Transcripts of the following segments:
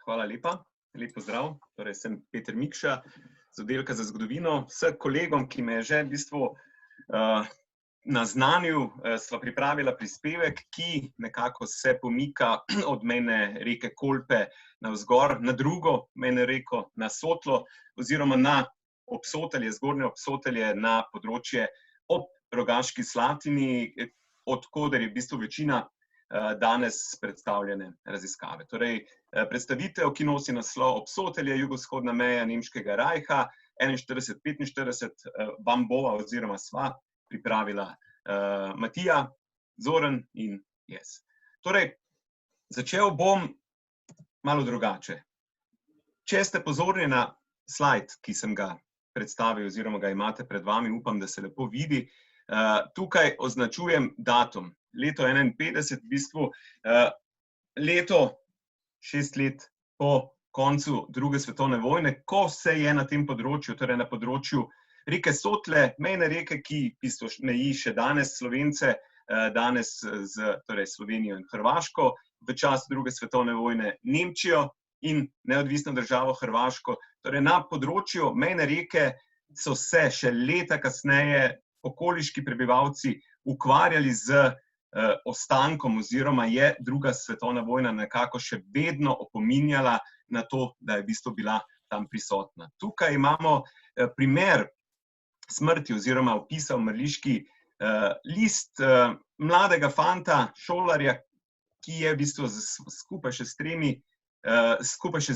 Hvala lepa. Lep pozdrav. Torej, sem Peter Mikša z oddelka za zgodovino. S kolegom, ki me je že v bistvu naznanil, sva pripravila prispevek, ki nekako se pomika od mejne reke Kolpe navzgor na drugo mejno reko, na Sotlo, oziroma na Obsotelje, zgornje Obsotelje, na področje ob Rogaški Slatini, od koder je v bistvu večina danes predstavljene raziskave. Torej, predstavitev, ki nosi naslov Obsotelje, jugovzhodna meja Nemškega rajha 41-45, vam bova oziroma sva pripravila Matija, Zoran in jaz. Torej, začel bom malo drugače. Če ste pozorni na slajd, ki sem ga predstavil oziroma ga imate pred vami, upam, da se lepo vidi, tukaj označujem datum. Leto 51, v bistvu leto 6 let po koncu druge svetovne vojne, ko se je na tem področju, torej na področju reke Sotle, mejne reke, ki v bistvu meji še danes Slovence, danes z torej Slovenijo in Hrvaško, v času druge svetovne vojne Nemčijo in neodvisno državo Hrvaško. Torej na področju mejne reke so se še leta kasneje okoliški prebivalci ukvarjali z ostankom oziroma je druga svetovna vojna nekako še vedno opominjala na to, da je v bistvu bila tam prisotna. Tukaj imamo primer smrti oziroma opisa umrliški list mladega fanta, šolarja, ki je v bistvu skupaj še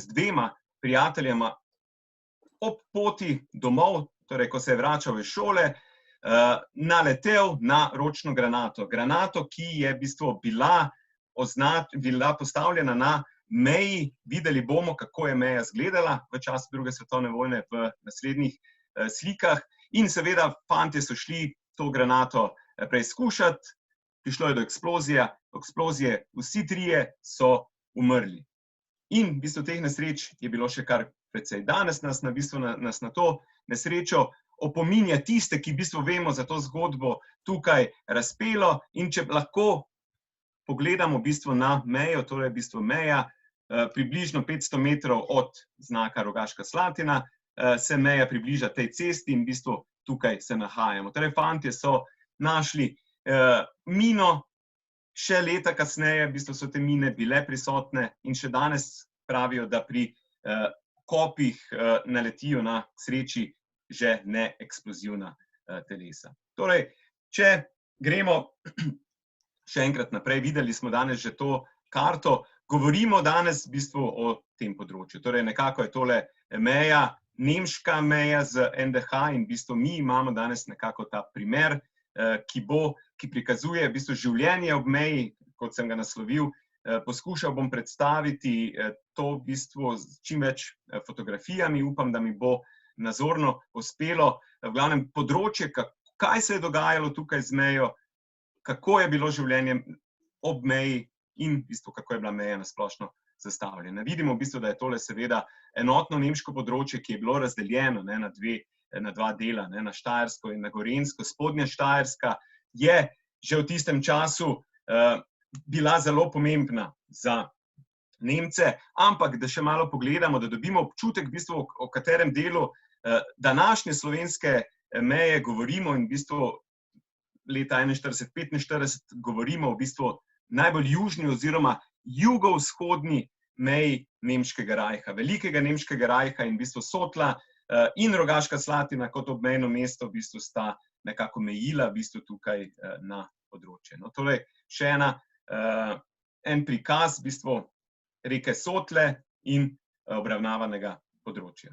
z dvema prijateljema ob poti domov, torej ko se je vračal iz šole, naletel na ročno granato. Granato, ki je v bistvu bila postavljena na meji. Videli bomo, kako je meja izgledala v času druge svetovne vojne v naslednjih slikah. In seveda fantje so šli to granato preizkušati, prišlo je do eksplozije, vsi trije so umrli. In v bistvu teh nesreč je bilo še kar precej. Danes nas na to nesrečo opominja tiste, ki v bistvu vemo za to zgodbo tukaj razpelo, in če lahko pogledamo v bistvu na mejo, torej v bistvu meja približno 500 metrov od znaka Rogaška Slatina, se meja približa tej cesti in v bistvu tukaj se nahajamo. Torej, fantje so našli mino, še leta kasneje v bistvu so te mine bile prisotne in še danes pravijo, da pri kopih naletijo na sreči že neeksplozivna telesa. Torej, če gremo še enkrat naprej, videli smo danes že to karto, govorimo danes v bistvu o tem področju. Torej, nekako je tole meja, nemška meja z NDH in v bistvu mi imamo danes nekako ta primer, ki prikazuje v bistvu življenje ob meji, kot sem ga naslovil. Poskušal bom predstaviti to v bistvu s čim več fotografijami, upam, da mi bo nazorno uspelo. V glavnem področje, kaj se je dogajalo tukaj z mejo, kako je bilo življenje ob meji in v bistvu kako je bila meja nasplošno zastavljena. Vidimo v bistvu, da je tole seveda enotno nemško področje, ki je bilo razdeljeno na dva dela, na Štajersko in na Gorenjsko. Spodnja Štajerska je že v tistem času bila zelo pomembna za Nemce, ampak da še malo pogledamo, da dobimo občutek v bistvu, o katerem delu današnje slovenske meje govorimo in v bistvu leta 41-45 govorimo v bistvu najbolj južni oziroma jugovzhodni meji Nemškega rajha, velikega Nemškega rajha, in v bistvu Sotla in Rogaška Slatina kot obmejno mesto v bistvu sta nekako mejila v bistvu tukaj na področje. No, torej, še en prikaz v bistvu reke Sotle in obravnavanega področja.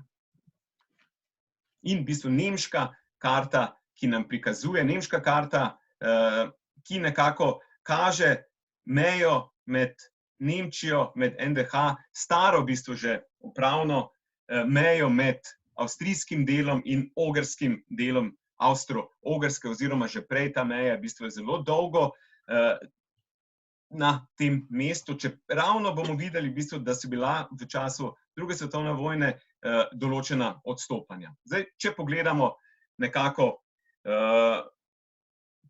In v bistvu nemška karta, ki nam prikazuje, nemška karta, ki nekako kaže mejo med Nemčijo, med NDH, staro v bistvu že upravno mejo med avstrijskim delom in ogrskim delom Avstro-Ogrske, oziroma že prej ta meja v bistvu je zelo dolgo na tem mestu, čeravno bomo videli v bistvu, da so bila v času druge svetovne vojne določena odstopanja. Zdaj, če pogledamo nekako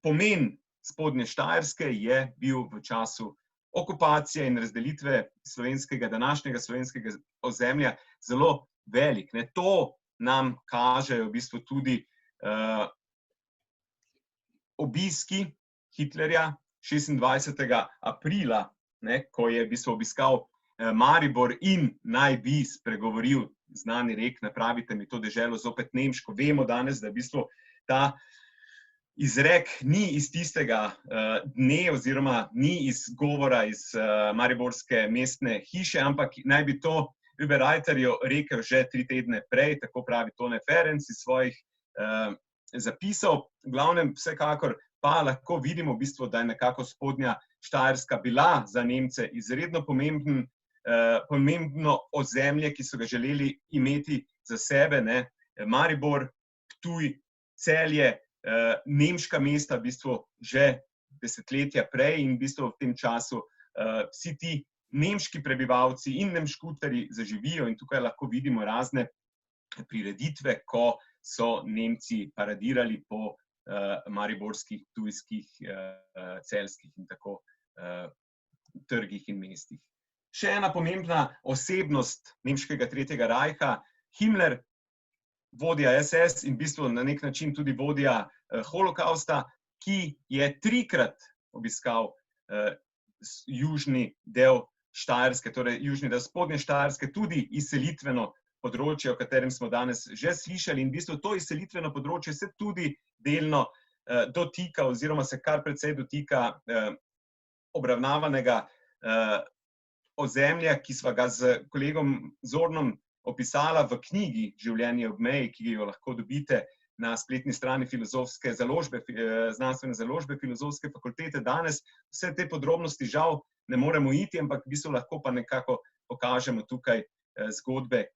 pomen Spodnje Štajerske, je bil v času okupacije in razdelitve današnjega slovenskega ozemlja zelo velik. To nam kažejo v bistvu tudi obiski Hitlerja 26. aprila, ko je v bistvu obiskal Maribor in naj bi spregovoril znani rek, napravite mi to deželo zopet nemško. Vemo danes, da v bistvu ta izrek ni iz tistega dne oziroma ni iz govora iz mariborske mestne hiše, ampak naj bi to Überreiterju rekel že 3 tedne prej, tako pravi Tone Ferenc iz svojih zapisov. V glavnem, vsekakor pa lahko vidimo v bistvu, da je nekako Spodnja Štajerska bila za Nemce izredno pomembno ozemlje, ki so ga želeli imeti za sebe. Maribor, Ptuj, Celje, nemška mesta v bistvu že desetletja prej in v bistvu v tem času vsi ti nemški prebivalci in nemškutarji zaživijo in tukaj lahko vidimo razne prireditve, ko so Nemci paradirali po mariborskih, ptujskih, celjskih in tako trgih in mestih. Še ena pomembna osebnost nemškega Tretjega rajha, Himmler, vodja SS in v bistvu na nek način tudi vodja holokausta, ki je 3-krat obiskal južni del Štajerske, torej južni del Spodnje Štajerske, tudi izselitveno področje, o katerem smo danes že slišali. In v bistvu to izselitveno področje se tudi delno dotika oziroma se kar precej dotika obravnavanega ozemlja, ki sva ga z kolegom Zornom opisala v knjigi Življenje ob meji, ki jo lahko dobite na spletni strani filozofske založbe, znanstvene založbe Filozofske fakultete. Danes vse te podrobnosti žal ne moremo iti, ampak v bistvu lahko pa nekako pokažemo tukaj zgodbe,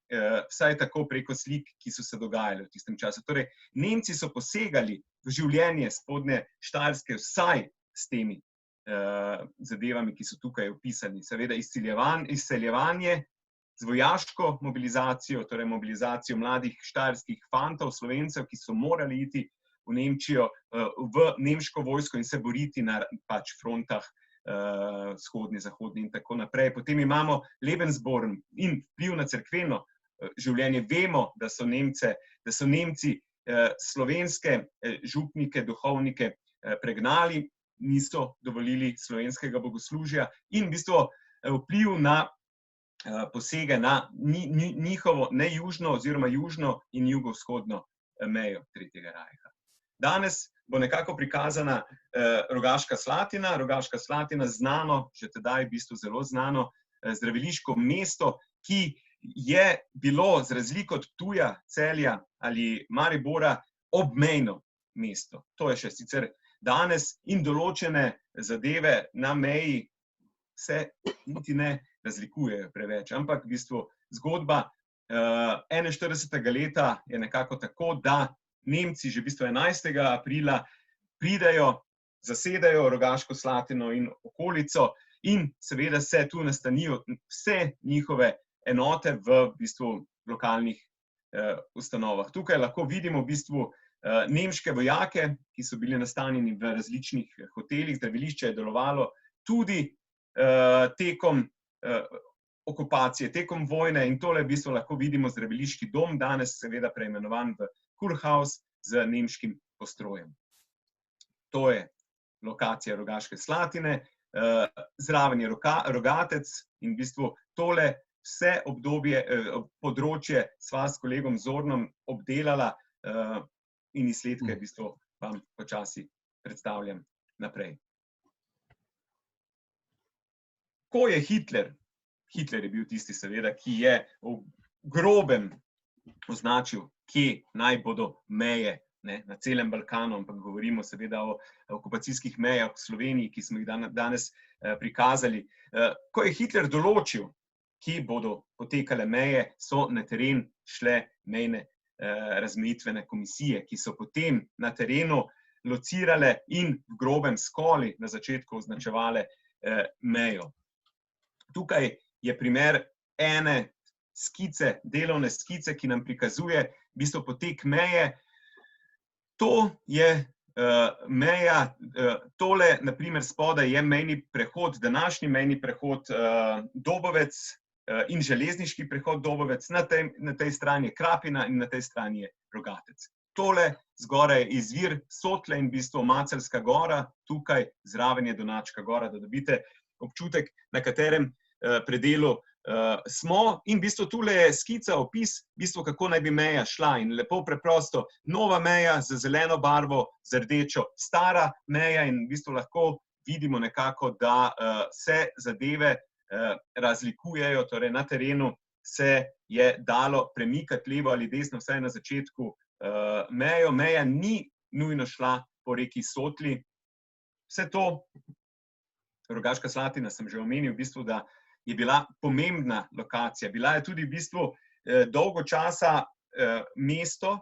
vsaj tako preko slik, ki so se dogajale v tistem času. Torej, Nemci so posegali v življenje Spodnje Štajerske vsaj s temi zadevami, ki so tukaj opisani. Seveda izseljevanje z vojaško mobilizacijo, torej mobilizacijo mladih štajerskih fantov, Slovencev, ki so morali iti v Nemčijo, v nemško vojsko in se boriti na frontah vzhodni, zahodni in tako naprej. Potem imamo Lebensborn in vpliv na cerkveno življenje. Vemo, da so Nemci slovenske župnike, duhovnike pregnali, niso dovolili slovenskega bogoslužja in v bistvu vpliv na posege na njihovo ne južno oziroma južno in jugovzhodno mejo Tretjega rajha. Danes bo nekako prikazana Rogaška Slatina. Rogaška Slatina, znano, že tedaj v bistvu zelo znano zdraviliško mesto, ki je bilo z razliko od Ptuja, Celja ali Maribora obmejno mesto. To je še sicer danes in določene zadeve na meji se niti ne razlikujejo preveč, ampak v bistvu zgodba 41. leta je nekako tako, da Nemci že v bistvu 11. aprila pridejo, zasedajo Rogaško Slatino in okolico in seveda se tu nastanijo vse njihove enote v bistvu lokalnih ustanovah. Tukaj lahko vidimo v bistvu nemške vojake, ki so bili nastanjeni v različnih hotelih. Zdravilišče je delovalo tudi tekom okupacije, tekom vojne in tole v bistvu lahko vidimo zdraviliški dom, danes seveda preimenovan v Kurhaus z nemškim postrojem. To je lokacija Rogaške Slatine, zraven je Rogatec in v bistvu tole vse obdobje, področje sva s kolegom Zornom obdelala in izsledke v bistvu vam počasi predstavljam naprej. Ko je Hitler je bil tisti seveda, ki je v grobem označil, kje naj bodo meje na celem Balkanu, ampak govorimo seveda o okupacijskih mejah v Sloveniji, ki smo jih danes prikazali. Ko je Hitler določil, kje bodo potekale meje, so na teren šle mejne razmejitvene komisije, ki so potem na terenu locirale in v grobem skoli na začetku označevale mejo. Tukaj je primer ene skice, delovne skice, ki nam prikazuje v bistvu potek meje. To je meja, tole, naprimer, spodaj je mejni prehod, današnji mejni prehod Dobovec in železniški prehod Dobovec, na tej strani je Krapina in na tej strani je Rogatec. Tole zgoraj je izvir Sotle in v bistvu Maceljska gora, tukaj zraven je Donačka gora, da dobite občutek, na katerem predelu smo, in v bistvu tule je skica, opis, v bistvu kako naj bi meja šla, in lepo preprosto, nova meja z zeleno barvo, z rdečo stara meja, in v bistvu lahko vidimo nekako, da se zadeve razlikujejo, torej na terenu se je dalo premikati levo ali desno, vsaj na začetku mejo, meja ni nujno šla po reki Sotli. Vse to, Rogaška Slatina, sem že omenil, v bistvu, da je bila pomembna lokacija. Bila je tudi v bistvu dolgo časa mesto,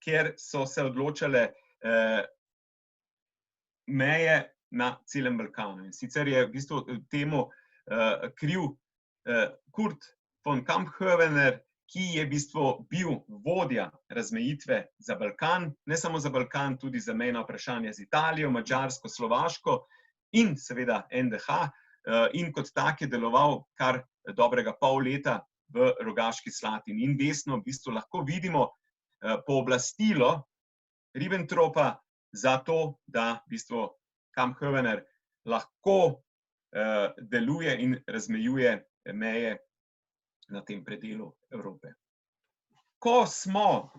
kjer so se odločale meje na celem Balkanu. In sicer je v bistvu temu kriv Kurt von Kamphovener, ki je v bistvu bil vodja razmejitve za Balkan, ne samo za Balkan, tudi za mejna vprašanja z Italijo, Madžarsko, Slovaško in seveda NDH, in kot tak je deloval kar dobrega pol leta v Rogaški Slatini. In desno v bistvu lahko vidimo pooblastilo Ribbentropa za to, da v bistvu Kamphovener lahko deluje in razmejuje meje na tem predelu Evrope. Ko smo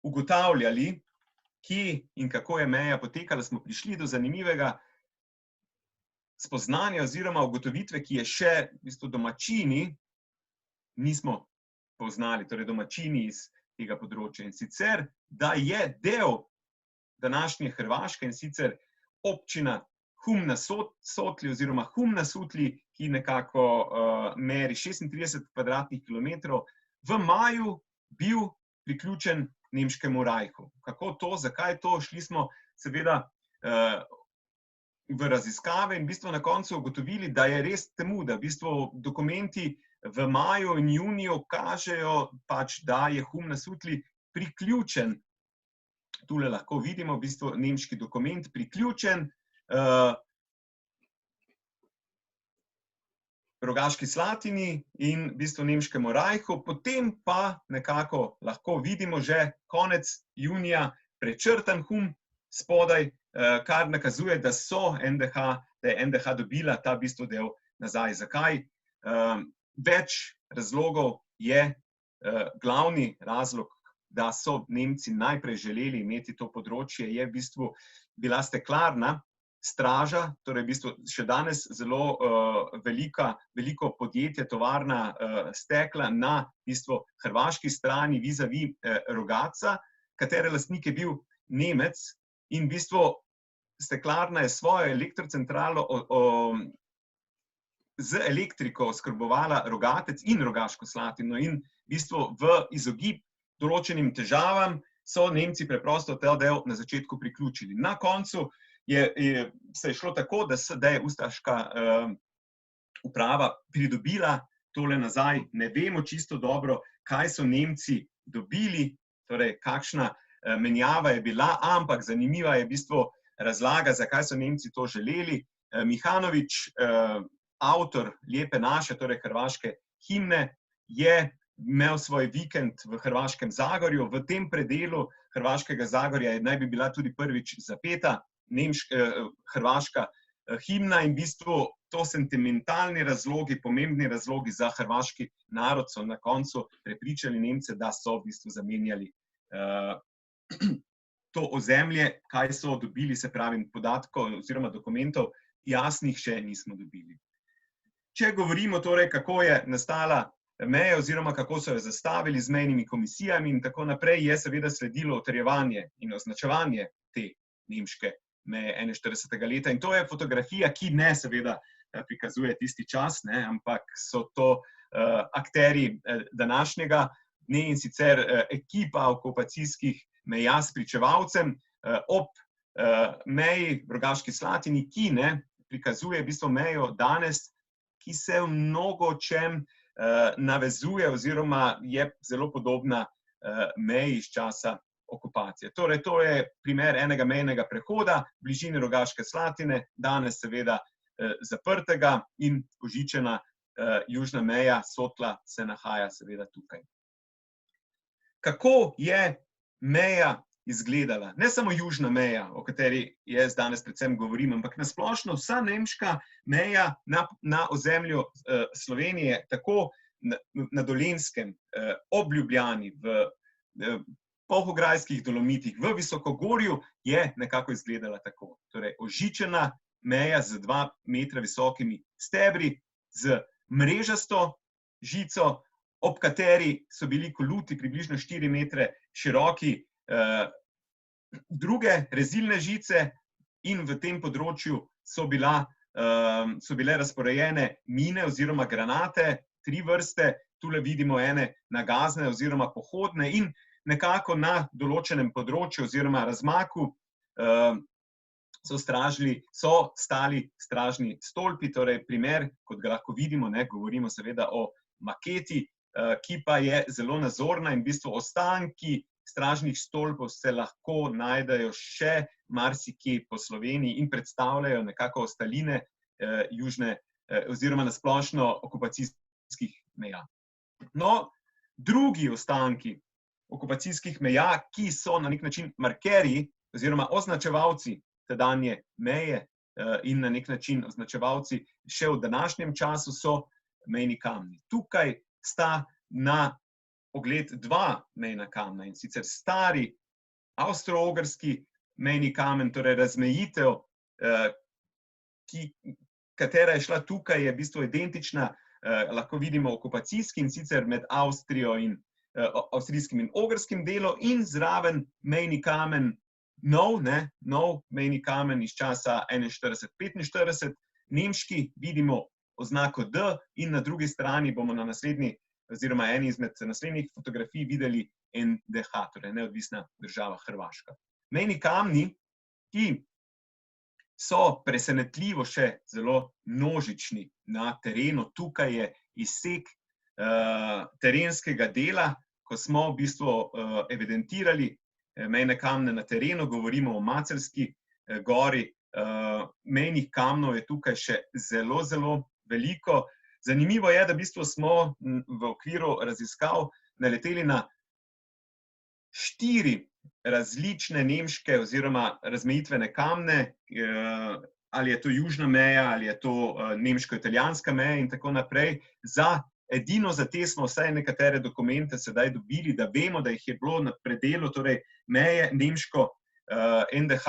ugotavljali, kje in kako je meja potekala, smo prišli do zanimivega spoznanja oziroma ugotovitve, ki je še v bistvu domačini nismo poznali, torej domačini iz tega področja. In sicer, da je del današnje Hrvaške, in sicer občina Hum na Sotli oziroma Hum na Sutli, ki nekako meri 36 kvadratnih kilometrov, v maju bil priključen Nemškemu rajhu. Kako to, zakaj to? Šli smo seveda v raziskave in v bistvu na koncu ugotovili, da je res temu, da v bistvu dokumenti v maju in juniju kažejo pač, da je Hum na Sutli priključen, tule lahko vidimo v bistvu nemški dokument, priključen Rogaški Slatini in v bistvu Nemškemu rajhu, potem pa nekako lahko vidimo že konec junija prečrtan Hum spodaj, kar nakazuje, da je NDH dobila ta v bistvu del nazaj. Zakaj? Več razlogov je. Glavni razlog, da so Nemci najprej želeli imeti to področje, je v bistvu bila steklarna straža, torej v bistvu še danes zelo veliko podjetje, tovarna stekla na v bistvu hrvaški strani vis-a-vis Rogatca, katere lastnik je bil Nemec, in v bistvu steklarna je svojo elektrocentralo z elektriko oskrbovala Rogatec in Rogaško Slatino, in v bistvu v izogib določenim težavam so Nemci preprosto ta del na začetku priključili. Na koncu se je šlo tako, da je ustaška uprava pridobila tole nazaj. Ne vemo čisto dobro, kaj so Nemci dobili, torej kakšna menjava je bila, ampak zanimiva je v bistvu razlaga, zakaj so Nemci to želeli. Mihanovič, avtor Lijepe naše, torej hrvaške himne, je imel svoj vikend v Hrvaškem Zagorju. V tem predelu Hrvaškega Zagorja naj bi bila tudi prvič zapeta hrvaška himna, in v bistvu to sentimentalni razlogi, pomembni razlogi za hrvaški narod so na koncu prepričali Nemce, da so v bistvu zamenjali to ozemlje. Kaj so dobili, se pravi, podatkov oziroma dokumentov jasnih še nismo dobili. Če govorimo torej, kako je nastala meja oziroma kako so jo zastavili z mejnimi komisijami in tako naprej, je seveda sledilo utrjevanje in označevanje te nemške meje 41. leta. In to je fotografija, ki ne seveda prikazuje tisti čas, ampak so to akterji današnjega dne, in sicer ekipa okupacijskih meja s pričevalcem ob meji v Rogaški Slatini, ki prikazuje v bistvu mejo danes, ki se v mnogočem navezuje oziroma je zelo podobna meji iz časa okupacije. Torej, to je primer enega mejnega prehoda v bližini Rogaške Slatine, danes seveda zaprtega, in ožičena južna meja Sotla se nahaja seveda tukaj. Kako je meja izgledala? Ne samo južna meja, o kateri jaz danes predvsem govorim, ampak nasplošno vsa nemška meja na ozemlju Slovenije, tako na Dolenjskem, ob Ljubljani, v Polhograjskih Dolomitih, v Visokogorju, je nekako izgledala tako. Torej, ožičena meja z 2 metra visokimi stebri, z mrežasto žico, ob kateri so bili koluti približno 4 metre široki, druge rezilne žice, in v tem področju so bile razporejene mine oziroma granate, 3 vrste, tule vidimo ene nagazne oziroma pohodne, in nekako na določenem področju oziroma razmaku so stali stražni stolpi, torej primer, kot ga lahko vidimo, govorimo seveda o maketi, ki pa je zelo nazorna, in v bistvu ostanki stražnih stolpov se lahko najdejo še marsikje po Sloveniji in predstavljajo nekako ostaline južne oziroma nasplošno okupacijskih meja. No, drugi ostanki okupacijskih meja, ki so na nek način markerji oziroma označevalci tedanje meje in na nek način označevalci še v današnjem času, so mejni kamni. Tukaj sta na ogled 2 mejna kamna, in sicer stari avstro-ogrski mejni kamen, torej razmejitev, katera je šla tukaj, je v bistvu identična, lahko vidimo okupacijski, in sicer med Avstrijo in avstrijskim in ogrskim delom, in zraven mejni kamen, nov mejni kamen iz časa 41-45, nemški, vidimo oznako D, in na drugi strani bomo na naslednji oziroma eni izmed naslednjih fotografij videli NDH, torej Neodvisna država Hrvaška. Mejni kamni, ki so presenetljivo še zelo množični na terenu. Tukaj je izsek terenskega dela, ko smo v bistvu evidentirali mejne kamne na terenu, govorimo o Maceljski gori. Mejnih kamnov je tukaj še zelo, zelo veliko. Zanimivo je, da v bistvu smo v okviru raziskav naleteli na 4 različne nemške oziroma razmejitvene kamne, ali je to južna meja, ali je to nemško-italijanska meja in tako naprej. Edino za te smo vsaj nekatere dokumente sedaj dobili, da vemo, da jih je bilo na predelu, torej meje nemško NDH,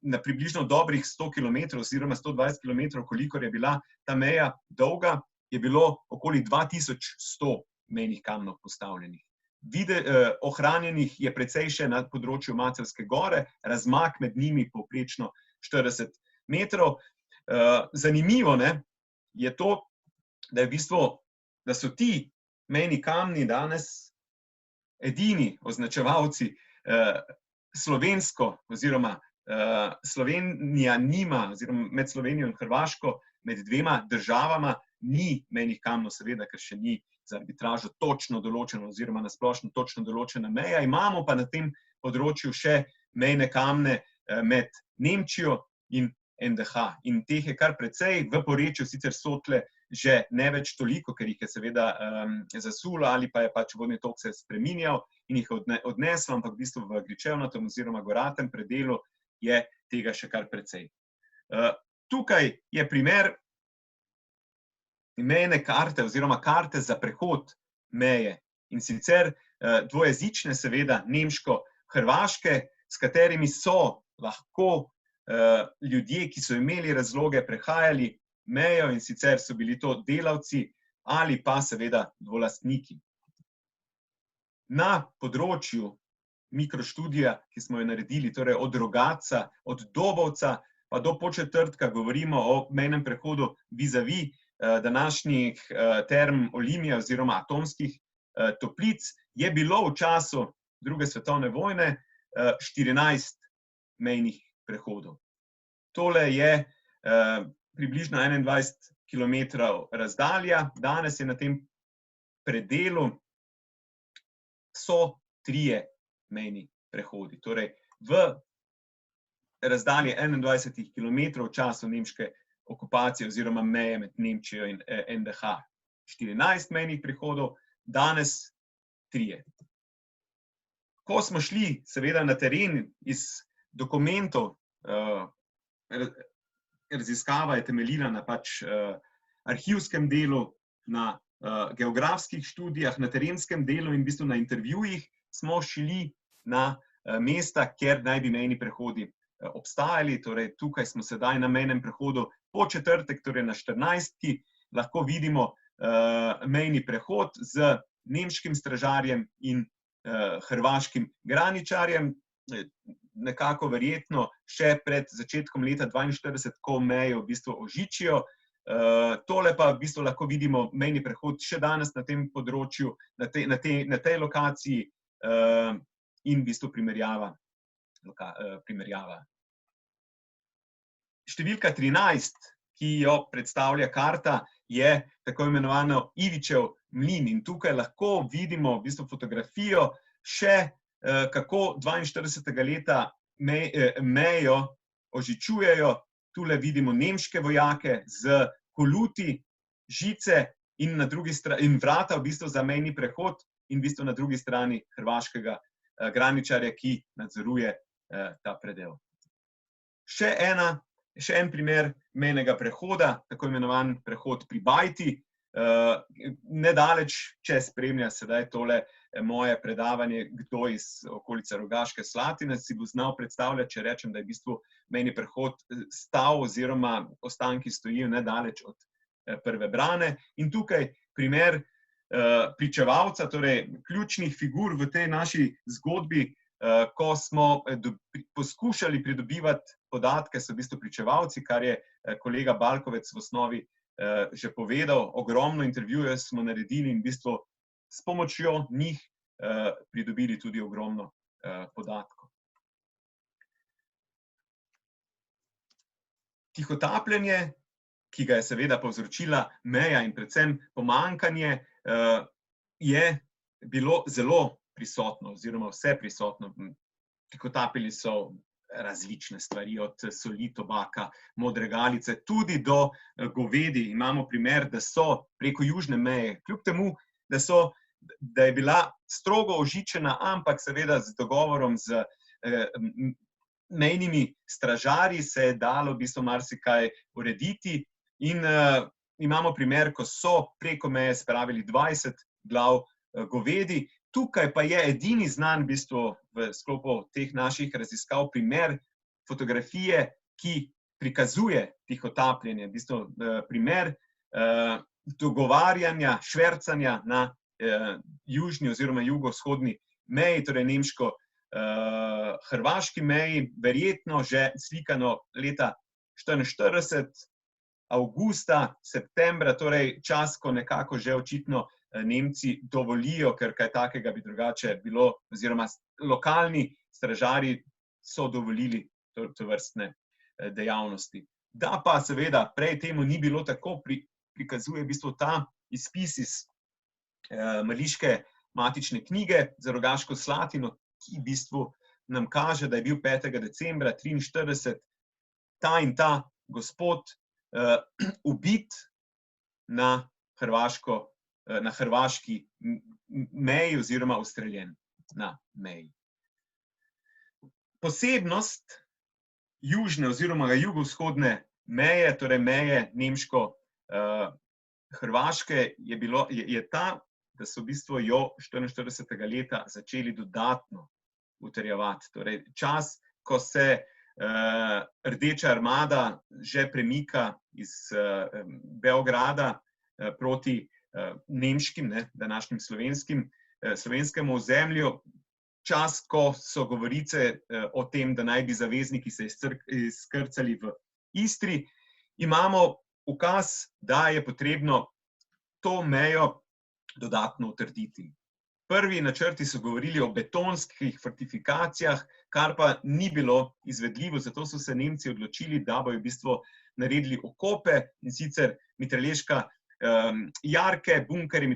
na približno dobrih 100 km oziroma 120 km, kolikor je bila ta meja dolga, je bilo okoli 2100 mejnih kamnov postavljenih. Ohranjenih je precej še na področju Maceljske gore, razmak med njimi povprečno 40 metrov. Zanimivo je to, da je v bistvu, da so ti mejni kamni danes edini označevalci slovensko oziroma Slovenija nima, oziroma med Slovenijo in Hrvaško, med 2 državama ni mejnih kamnov, seveda, ker še ni za arbitražo točno določeno oziroma nasplošno točno določena meja. Imamo pa na tem področju še mejne kamne med Nemčijo in NDH. In teh je kar precej, v porečju sicer Sotle že ne več toliko, ker jih je seveda zasulo ali pa je pač vodni tok se spreminjal in jih odneslo, ampak v bistvu v gričevnatem oziroma goratem predelu je tega še kar precej. Tukaj je primer mejne karte oziroma karte za prehod meje, in sicer dvojezične, seveda nemško-hrvaške, s katerimi so lahko ljudje, ki so imeli razloge, prehajali mejo, in sicer so bili to delavci ali pa seveda dvolastniki. Na področju mikroštudija, ki smo jo naredili, torej od Rogatca, od Dobovca pa do Podčetrtka, govorimo o mejnem prehodu vis-a-vis današnjih term Olimia oziroma Atomskih toplic, je bilo v času druge svetovne vojne 14 mejnih prehodov. Tole je približno 21 km razdalja. Danes je na tem predelu so 3 mejni prehodi. Torej, v razdalji 21 km v času nemške okupacije oziroma meje med Nemčijo in NDH 14 mejnih prehodov, danes 3. Ko smo šli seveda na teren iz dokumentov, raziskava je temeljila na arhivskem delu, na geografskih študijah, na terenskem delu in v bistvu na intervjujih, smo šli na mesta, kjer naj bi mejni prehodi obstajali. Torej, tukaj smo sedaj na mejnem prehodu Podčetrtek, torej na 14. lahko vidimo mejni prehod z nemškim stražarjem in hrvaškim graničarjem, nekako verjetno še pred začetkom leta 1942, ko mejo v bistvu ožičijo. Tole pa v bistvu lahko vidimo mejni prehod še danes na tem področju, na tej lokaciji in v bistvu primerjava. Številka 13, ki jo predstavlja karta, je tako imenovano Ivičev mlin in tukaj lahko vidimo v bistvu fotografijo še, kako 42. leta mejo ožičujejo. Tule vidimo nemške vojake z koluti, žice in na drugi strani in vrata v bistvu za mejni prehod in v bistvu na drugi strani hrvaškega graničarja, ki nadzoruje ta predel. Še en primer mejnega prehoda, tako imenovan prehod pri Bajti. Nedaleč, če spremlja sedaj tole moje predavanje, kdo iz okolice Rogaške Slatine si bo znal predstavljati, če rečem, da je v bistvu mejni prehod stal oziroma ostanki stojijo nedaleč od Prve Brane. In tukaj primer pričevalca, torej ključnih figur v tej naši zgodbi, ko smo poskušali pridobivati podatke, so v bistvu pričevalci, kar je kolega Balkovec v osnovi že povedal. Ogromno intervjujev smo naredili in v bistvu s pomočjo njih pridobili tudi ogromno podatkov. Tihotapljenje, ki ga je seveda povzročila meja in predvsem pomanjkanje, je bilo zelo prisotno oziroma vse prisotno. Tihotapili so različne stvari, od soli, tobaka, modre galice, tudi do govedi. Imamo primer, da so preko južne meje, kljub temu, da je bila strogo ožičena, ampak seveda z dogovorom z mejnimi stražarji se je dalo v bistvu marsikaj urediti. In imamo primer, ko so preko meje spravili 20 glav govedi. Tukaj pa je edini znan v bistvu v sklopu teh naših raziskav primer fotografije, ki prikazuje tihotapljenje, v bistvu primer dogovarjanja, švercanja na južni oziroma jugovzhodni meji, torej nemško-hrvaški meji, verjetno že slikano leta 1944, avgusta, septembra, torej čas, ko nekako že očitno Nemci dovolijo, ker kaj takega bi drugače bilo, oziroma lokalni stražarji so dovolili tovrstne dejavnosti. Da pa seveda prej temu ni bilo tako, prikazuje v bistvu ta izpis iz Mrliške matične knjige za Rogaško Slatino, ki v bistvu nam kaže, da je bil 5. decembra 1943 ta in ta gospod ubit na hrvaški meji oziroma ustreljen na meji. Posebnost južne oziroma jugovzhodne meje, torej meje nemško-hrvaške, je ta, da so v bistvu jo 1944. leta začeli dodatno utrjevati. Torej čas, ko se Rdeča armada že premika iz Beograda proti nemškim, današnjim slovenskemu ozemlju, čas, ko so govorice o tem, da naj bi zavezniki se izkrcali v Istri, imamo ukaz, da je potrebno to mejo dodatno utrditi. Prvi načrti so govorili o betonskih fortifikacijah, kar pa ni bilo izvedljivo, zato so se Nemci odločili, da bojo v bistvu naredili okope, in sicer mitralješka jarke, bunkerji,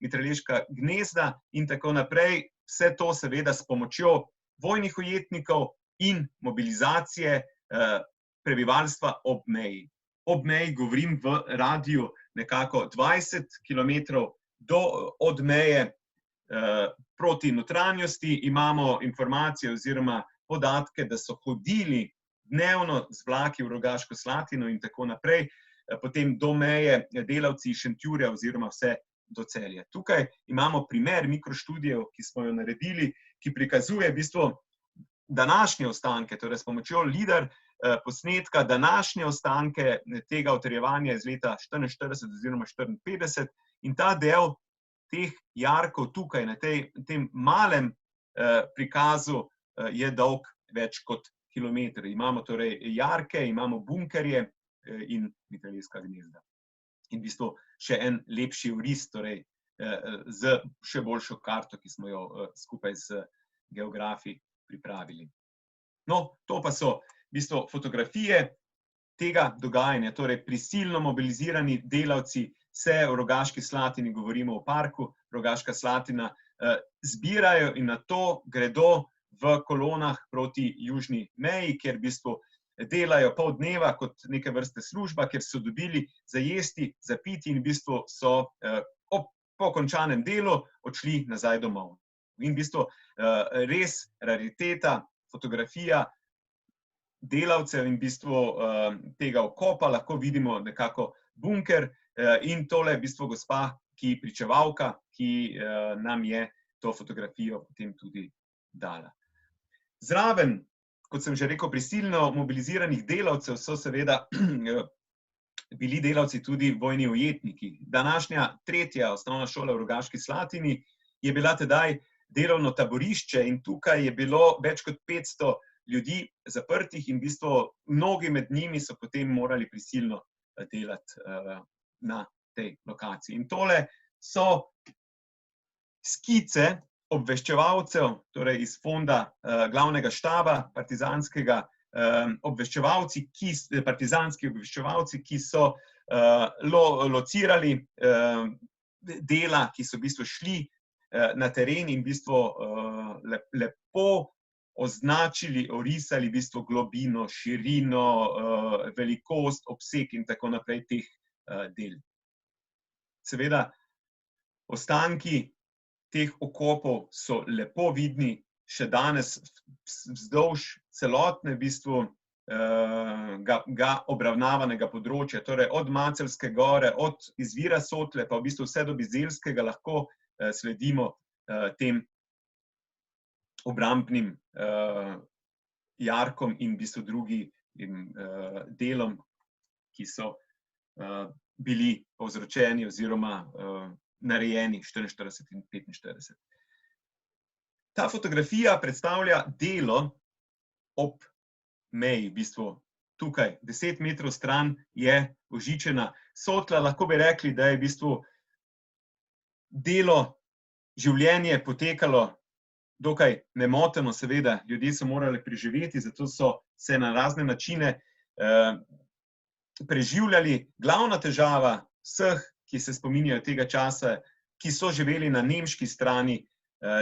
mitralješka gnezda in tako naprej. vse to seveda s pomočjo vojnih ujetnikov in mobilizacije prebivalstva ob meji. Ob meji govorim v radiju nekako 20 km od meje proti notranjosti. Imamo informacije oziroma podatke, da so hodili dnevno z vlaki v Rogaško Slatino in tako naprej, potem do meje delavci iz Šentjurja oziroma vse do Celja. Tukaj imamo primer mikroštudijev, ki smo jo naredili, ki prikazuje v bistvu današnje ostanke, torej s pomočjo LIDAR posnetka današnje ostanke tega utrjevanja iz leta 1944 oziroma 1954 in ta del teh jarkov tukaj na tem malem prikazu je dolg več kot kilometer. Imamo torej jarke, imamo bunkerje in mitraljezka gnezda. In v bistvu še en lepši oris, torej z še boljšo karto, ki smo jo skupaj z geografi pripravili. No, to pa so v bistvu fotografije tega dogajanja, torej prisilno mobilizirani delavci se v Rogaški Slatini, govorimo o parku Rogaška Slatina, zbirajo in nato gredo v kolonah proti južni meji, kjer v bistvu delajo pol dneva kot neke vrste služba, kjer so dobili za jesti, za piti in v bistvu so po končanem delu odšli nazaj domov. In v bistvu res rariteta, fotografija delavcev in v bistvu tega okopa, lahko vidimo nekako bunker in tole v bistvu gospa, ki pričevalka, ki nam je to fotografijo potem tudi dala. Zraven, kot sem že rekel, prisilno mobiliziranih delavcev so seveda bili delavci tudi vojni ujetniki. Današnja 3. osnovna šola v Rogaški Slatini je bila tedaj delovno taborišče in tukaj je bilo več kot 500 ljudi zaprtih in v bistvu mnogi med njimi so potem morali prisilno delati na tej lokaciji. In tole so skice obveščevalcev, torej iz fonda glavnega štaba partizanskega, partizanski obveščevalci, ki so locirali dela, ki so v bistvu šli na teren in v bistvu lepo označili, orisali v bistvu globino, širino, velikost, obseg in tako naprej teh del. Seveda, ostanki teh okopov so lepo vidni še danes vzdolž celotne v bistvu ga obravnavanega področja, torej od Maceljske gore, od izvira Sotle pa v bistvu vse do Bizeljskega lahko sledimo tem obrambnim jarkom in v bistvu drugim delom, ki so bili povzročeni oziroma narejeni 44 in 45. Ta fotografija predstavlja delo ob meji, v bistvu tukaj, 10 metrov stran je Užičena Sotla, lahko bi rekli, da je v bistvu delo, življenje potekalo dokaj nemoteno, seveda, ljudje so morali preživeti, zato so se na razne načine preživljali. Glavna težava vseh, ki se spominjajo tega časa, ki so živeli na nemški strani,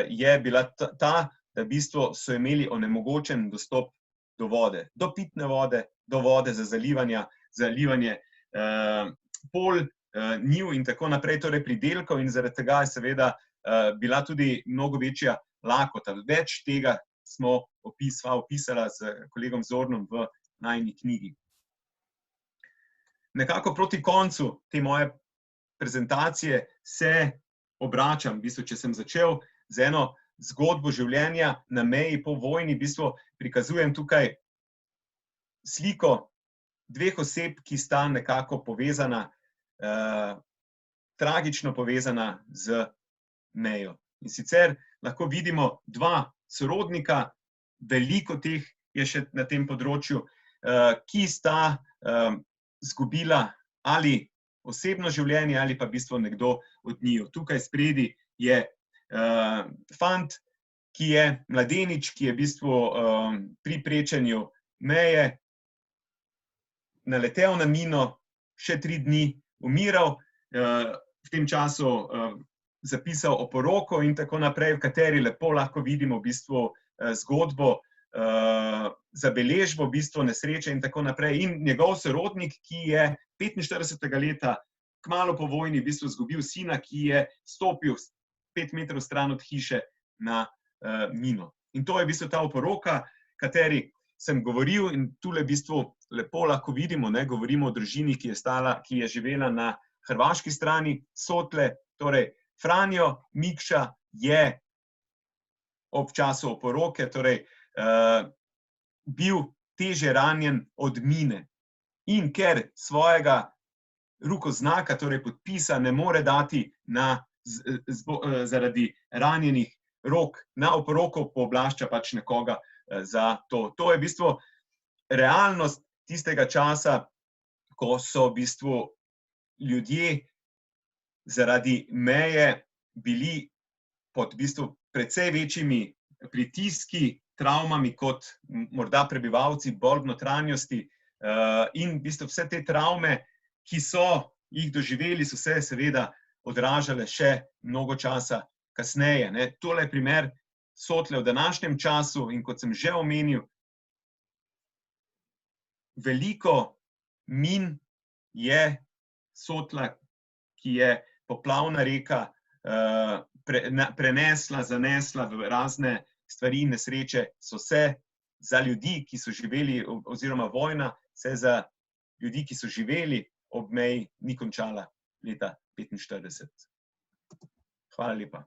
je bila ta, da v bistvu so imeli onemogočen dostop do vode, do pitne vode, do vode za zalivanje polj, njiv in tako naprej, torej pridelkov, in zaradi tega je seveda bila tudi mnogo večja lakota. Več tega smo opisala s kolegom Zornom v najini knjigi. Nekako proti koncu te moje prezentacije se obračam, v bistvu, če sem začel z eno zgodbo življenja na meji po vojni, v bistvu prikazujem tukaj sliko dveh oseb, ki sta nekako povezana, tragično povezana z mejo. In sicer lahko vidimo dva sorodnika, veliko teh je še na tem področju, ki sta izgubila ali osebno življenje ali pa v bistvu nekdo od njiju. Tukaj spredi je fant, ki je mladenič, ki je v bistvu pri prečenju meje naletel na mino, še 3 dni umiral. V tem času zapisal oporoko in tako naprej, v kateri lepo lahko vidimo v bistvu zgodbo, zabeležbo v bistvu nesreče in tako naprej. In njegov sorodnik, ki je 45. leta, kmalu po vojni, v bistvu izgubil sina, ki je stopil 5 metrov stran od hiše na mino. In to je v bistvu ta oporoka, kateri sem govoril, in tule v bistvu lepo lahko vidimo, govorimo o družini, ki je živela na hrvaški strani Sotle. Torej, Franjo Mikša je ob času oporoke bil teže ranjen od mine. In ker svojega rokoznaka, torej podpisa, ne more dati zaradi ranjenih rok na oporoko, pooblašča pač nekoga za to. To je v bistvu realnost tistega časa, ko so v bistvu ljudje zaradi meje bili pod v bistvu precej večjimi pritiski, travmami kot morda prebivalci bolj v notranjosti. In v bistvu vse te travme, ki so jih doživeli, so se seveda odražale še mnogo časa kasneje. Tole je primer Sotle v današnjem času in kot sem že omenil, veliko min je Sotla, ki je poplavna reka, prenesla, zanesla v razne stvari in nesreče, so se za ljudi, ki so živeli, oziroma vojna se za ljudi, ki so živeli ob meji, ni končala leta 1945. Hvala lepa.